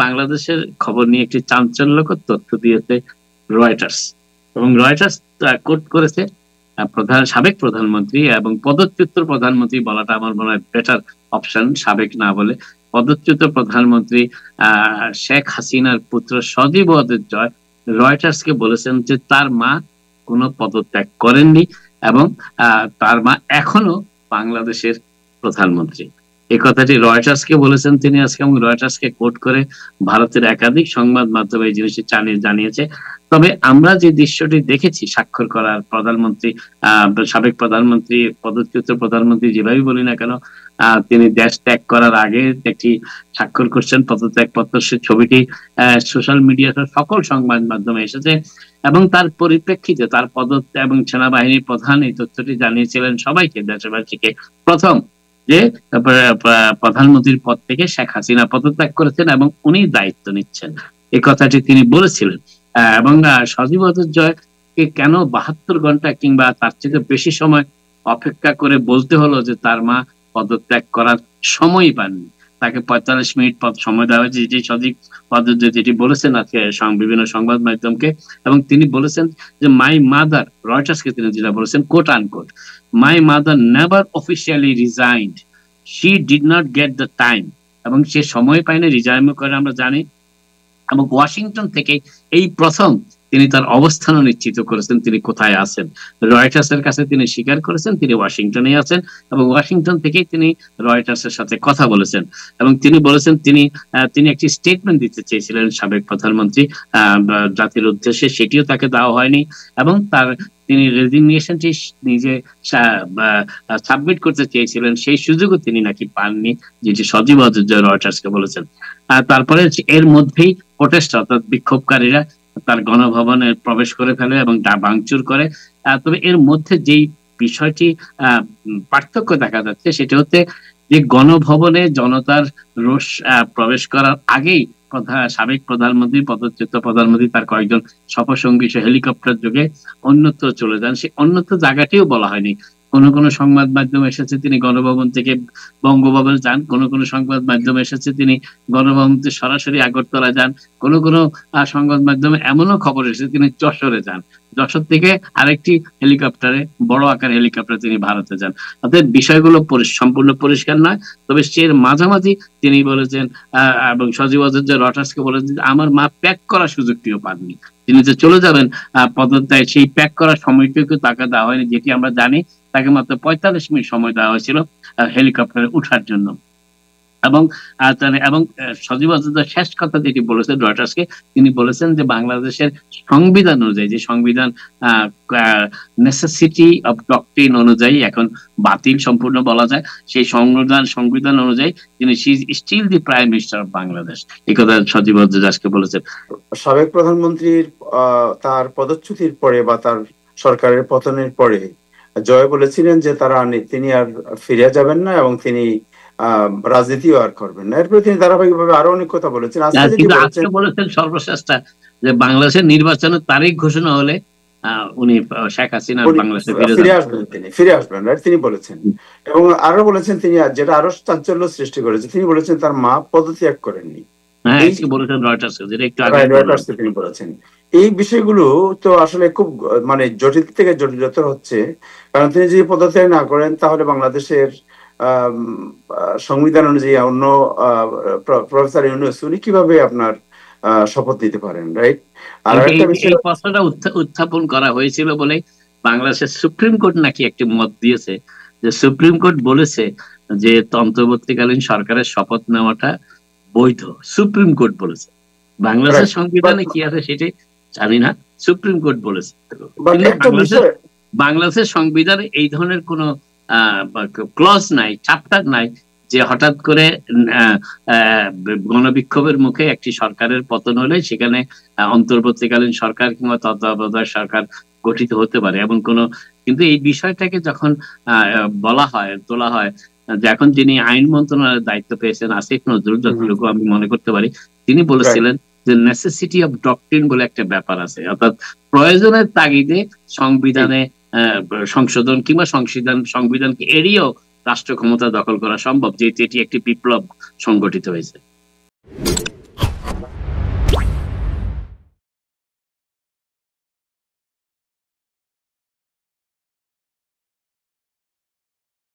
বাংলাদেশের খবর নিয়ে একটি চাঞ্চল্যকর তথ্য দিয়েছে রয়টার্স, এবং রয়টার্স কোট করেছে সাবেক প্রধানমন্ত্রী এবং পদচ্যুত প্রধানমন্ত্রী বলাটা আমার মনে হয় বেটার অপশন, সাবেক না বলে পদচ্যুত প্রধানমন্ত্রী শেখ হাসিনার পুত্র সজীব ওয়াজেদ জয় রয়টার্সকে বলেছেন যে তার মা কোনো পদত্যাগ করেননি এবং তার মা এখনো বাংলাদেশের প্রধানমন্ত্রী। এই কথাটি রয়টার্সকে বলেছেন তিনি আজকে, এবং রয়টার্সকে কোট করে ভারতের একাধিক সংবাদ মাধ্যমে এই জিনিসটি জানিয়েছে। তবে আমরা যে দৃশ্যটি দেখেছি স্বাক্ষর করার প্রধানমন্ত্রী, সাবেক প্রধানমন্ত্রী, পদচ্যুত প্রধানমন্ত্রী যেভাবেই বলি না কেন, তিনি দেশ ত্যাগ করার আগে একটি স্বাক্ষর করছেন পদত্যাগ পত্র, সে ছবিটি সোশ্যাল মিডিয়াতে সকল সংবাদ মাধ্যমে এসেছে এবং তার পরিপ্রেক্ষিতে তার পদত্যাগ এবং সেনাবাহিনীর প্রধান এই তথ্যটি জানিয়েছিলেন সবাইকে, দেশবাসীকে, প্রথম যে প্রধানমন্ত্রীর পদ থেকে শেখ হাসিনা পদত্যাগ করেছেন এবং উনি দায়িত্ব নিচ্ছেন, এই কথাটি তিনি বলেছিলেন। এবং সজীব ওয়াজেদ জয়কে কেন 72 ঘন্টা কিংবা তার থেকে বেশি সময় অপেক্ষা করে বলতে হলো যে তার মা পদত্যাগ করার সময়ই পাননি, তাকে 45 মিনিট সময় দেওয়া হয়েছে, যেটি সজীব ওয়াজেদ জয় যেটি বলেছেন আজকে বিভিন্ন সংবাদ মাধ্যমকে, এবং তিনি বলেছেন যে মাই মাদার, রয়টার্সকে তিনি যেটা বলেছেন coat unquote, my mother never officially resigned, she did not get the time, এবং সে সময় পায়নি, রিজাইন করে আমরা জানি। এবং ওয়াশিংটন থেকে এই প্রথম তিনি তার অবস্থান নিশ্চিত করেছেন তিনি কোথায় আছেন। রয়টার্সের কাছে তিনি স্বীকার করেছেন তিনি ওয়াশিংটনে আছেন এবং ওয়াশিংটন থেকেই তিনি রয়টার্সের সাথে কথা বলেছেন এবং তিনি বলেছেন তিনি একটি স্টেটমেন্ট দিতে চেয়েছিলেন সাবেক প্রধানমন্ত্রী জাতির উদ্দেশ্যে, সেটিও তাকে দেওয়া হয়নি এবং তিনি রেজিগনেশনটি নিজে সাবমিট করতে চেয়েছিলেন, সেই সুযোগও তিনি নাকি পাননি, যেটি সজীব ওয়াজেদ জয় রয়টার্সকে বলেছেন। তারপরে এর মধ্যেই প্রোটেস্ট অর্থাৎ বিক্ষোভকারীরা তার গণভবনে প্রবেশ করে ফেলে এবং ভাঙচুর করে। তবে এর মধ্যে যেই বিষয়টি পার্থক্য দেখা যাচ্ছে সেটা হচ্ছে যে গণভবনে জনতার রোষ প্রবেশ করার আগেই সাবেক প্রধানমন্ত্রী, পদচ্যুত প্রধানমন্ত্রী তার কয়েকজন সফরসঙ্গী হেলিকপ্টার যোগে অন্যত্র চলে যান। সেই অন্যত্র জায়গাটিও বলা হয়নি। কোন কোন সংবাদ মাধ্যম এসেছে তিনি গণভবন থেকে বঙ্গভবন যান, কোন কোন সংবাদ মাধ্যম এসেছে তিনি গণভবন থেকে সরাসরি আগরতলা যান, কোন কোন সংবাদ মাধ্যমে এমনও খবর এসেছে তিনি যশোরে যান, যশোর থেকে আরেকটি হেলিকপ্টারে, বড় আকার হেলিকপ্টারে তিনি ভারতে যান। অর্থাৎ বিষয়গুলো সম্পূর্ণ পরিষ্কার নয়। তবে সে মাঝামাঝি তিনি বলেছেন এবং সজীব ওয়াজেদ জয় রয়টার্সকে বলেছেন আমার মা প্যাক করার সুযোগটিও পাননি, তিনি যে চলে যাবেন পদত্যাগ, সেই প্যাক করার সময়টুকু তাকে দেওয়া হয়নি, যেটি আমরা জানি তাকে মাত্র 45 মিনিট সময় দেওয়া হয়েছিল হেলিকপ্টারে উঠার জন্য। এবং সজীব ওয়াজেদ জয় শেষ কথা যেটি বলেছেন রয়টার্সকে, তিনি বলেছেন যে বাংলাদেশের সংবিধান অনুযায়ী, যে সংবিধান নেসেসিটি অফ ডক্ট্রিন অনুযায়ী এখন বাতিল সম্পূর্ণ বলা যায়, সেই সংবিধান অনুযায়ী তিনি still the prime minister of Bangladesh, এই কথা সজীব ওয়াজেদ আজকে বলেছেন। সাবেক প্রধানমন্ত্রীর তার পদচ্যুতির পরে বা তার সরকারের পতনের পরে জয় বলেছিলেন যে তিনি আর ফিরে যাবেন না এবং তিনি রাজনীতিও আর করবেন না। এরপরে তিনি ধারাবাহিকভাবে আরো অনেক কথা বলেছেন। আজকে বলেছেন সর্বশেষটা যে বাংলাদেশের নির্বাচনের তারিখ ঘোষণা হলে উনি শেখ হাসিনা বাংলাদেশে ফিরে আসবেন তিনি বলেছেন। এবং আরো বলেছেন তিনি, যেটা আরো চাঞ্চল্য সৃষ্টি করেছে, তিনি বলেছেন তার মা পদত্যাগ করেননি। তিনি বলেছেন এই বিষয়গুলো তো আসলে খুব জটিল থেকে জটিলতর হচ্ছে, কারণ তিনি যদি পদত্যাগ না করেন তাহলে বাংলাদেশের সংবিধান অনুযায়ী অন্য প্রফেসর ইউনূস উনি কিভাবে আপনার শপথ নিতে পারেন, রাইট? আর একটা বিষয় প্রশ্নটা উত্থাপন করা হয়েছিল বলে বাংলাদেশের সুপ্রিম কোর্ট নাকি একটি মত দিয়েছে, যে সুপ্রিম কোর্ট বলেছে যে অন্তর্বর্তীকালীন সরকারের শপথ নেওয়াটা বৈধ। সুপ্রিম কোর্ট বলেছে, বাংলাদেশের সংবিধানে কি আছে সেটি জানি না, সুপ্রিম কোর্ট বলেছে। বাংলাদেশের সংবিধানে এই ধরনের কোন ক্লজ নাই, চ্যাপ্টার নাই যে হঠাৎ করে গণবিক্ষোভের মুখে একটি সরকারের পতন হলে সেখানে অন্তর্বর্তীকালীন সরকার কিংবা তত্ত্বাবধায়ক সরকার গঠিত হতে পারে এবং কিন্তু এই বিষয়টাকে যখন তোলা হয় যে এখন যিনি আইন মন্ত্রণালয়ের দায়িত্ব পেয়েছেন আসিফ নজরুল, যতটুকু আমি মনে করতে পারি, তিনি বলেছিলেন যে নেসেসিটি অফ ডক্ট্রিন বলে একটা ব্যাপার আছে, অর্থাৎ প্রয়োজনের তাগিদে সংবিধানে সংশোধন কিংবা সংবিধানকে এড়িয়েও রাষ্ট্র ক্ষমতা দখল করা সম্ভব, যেহেতু এটি একটি বিপ্লব সংগঠিত হয়েছে।